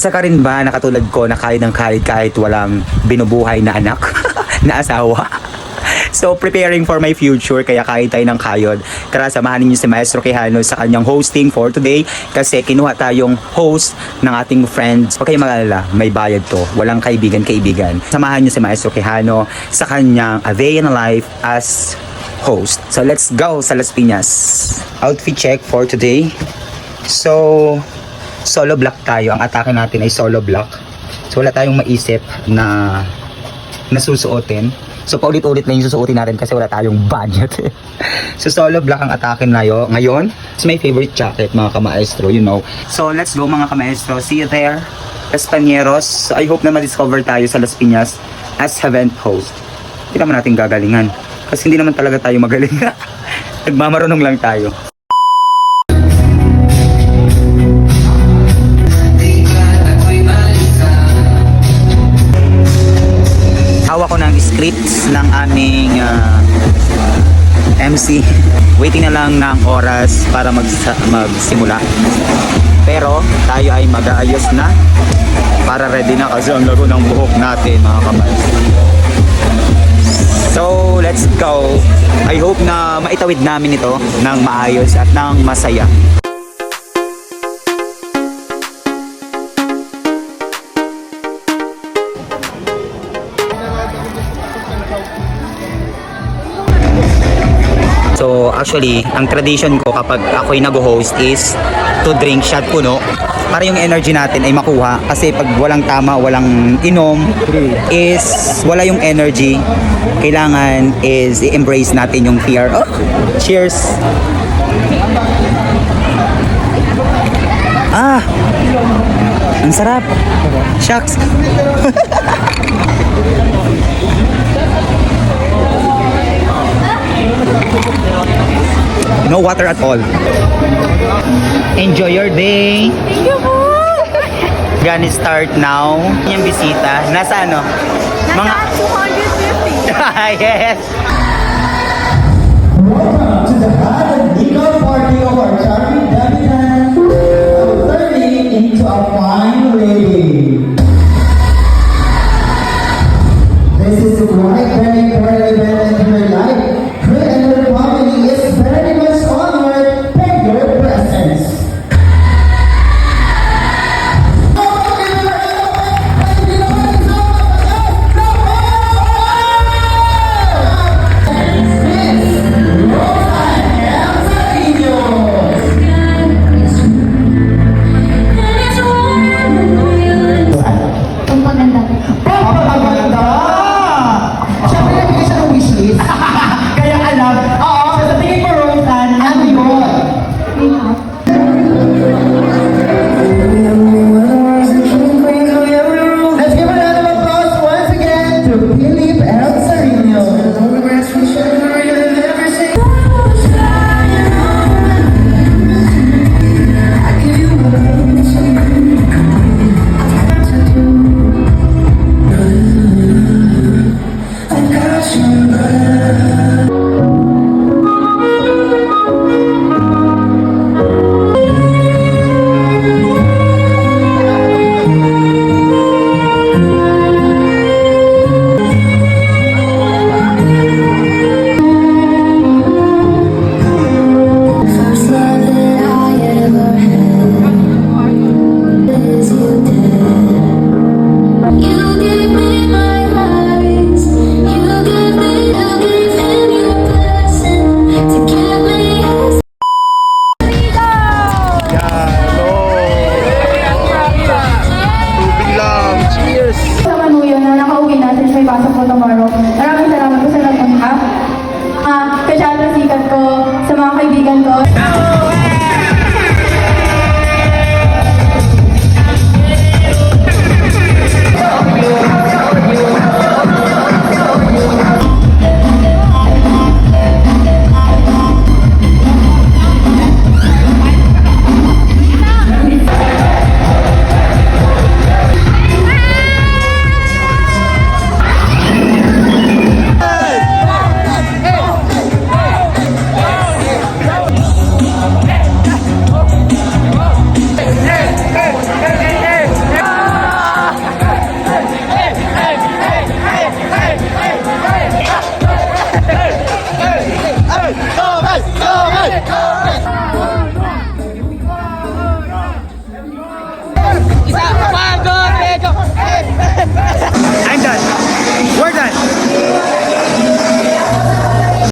Sa ka rin ba na katulad ko na kahit ng kahit walang binubuhay na anak, na asawa? So, preparing for my future, kaya kahit tayo ng kayod. Tara, samahan ninyo si Maestro Quijano sa kanyang hosting for today kasi kinuha tayong host ng ating friends. Huwag kayong mag-alala, may bayad to. Walang kaibigan-kaibigan. Samahan niyo si Maestro Quijano sa kanyang A Day in a Life as host. So, let's go sa Las Piñas. Outfit check for today. So, solo block tayo. Ang atake natin ay solo block. So, wala tayong maisip na nasusuotin. So, paulit-ulit na yung susuotin natin kasi wala tayong budget. So, solo black ang atake na yun. Ngayon, it's my favorite jacket, mga kamaestro, you know. So, let's go mga kamaestro. See you there, Españeros. So, I hope na ma-discover tayo sa Las Piñas as event host. Hindi naman natin gagalingan. Kasi hindi naman talaga tayo magaling. Nagmamarunong lang tayo. Hawak ko ng scripts ng aming MC. Waiting na lang ng oras para magsimula. Pero tayo ay mag-aayos na para ready na kasi ang lago ng buhok natin, mga kamay. So, let's go. I hope na maitawid namin ito ng maayos at ng masaya. So actually, ang tradition ko kapag ako'y nag-host is to drink shot puno para yung energy natin ay makuha. Kasi pag walang tama, walang inom, is wala yung energy. Kailangan is i-embrace natin yung fear. Oh, cheers! Ah! Ang sarap! Shucks! No water at all. Enjoy your day. Thank you po. Gonna start now. Yung bisita. Nasa ano? Nasa 250. Yes. Welcome to the Nico party of our charming Davidan, turning into a fine lady.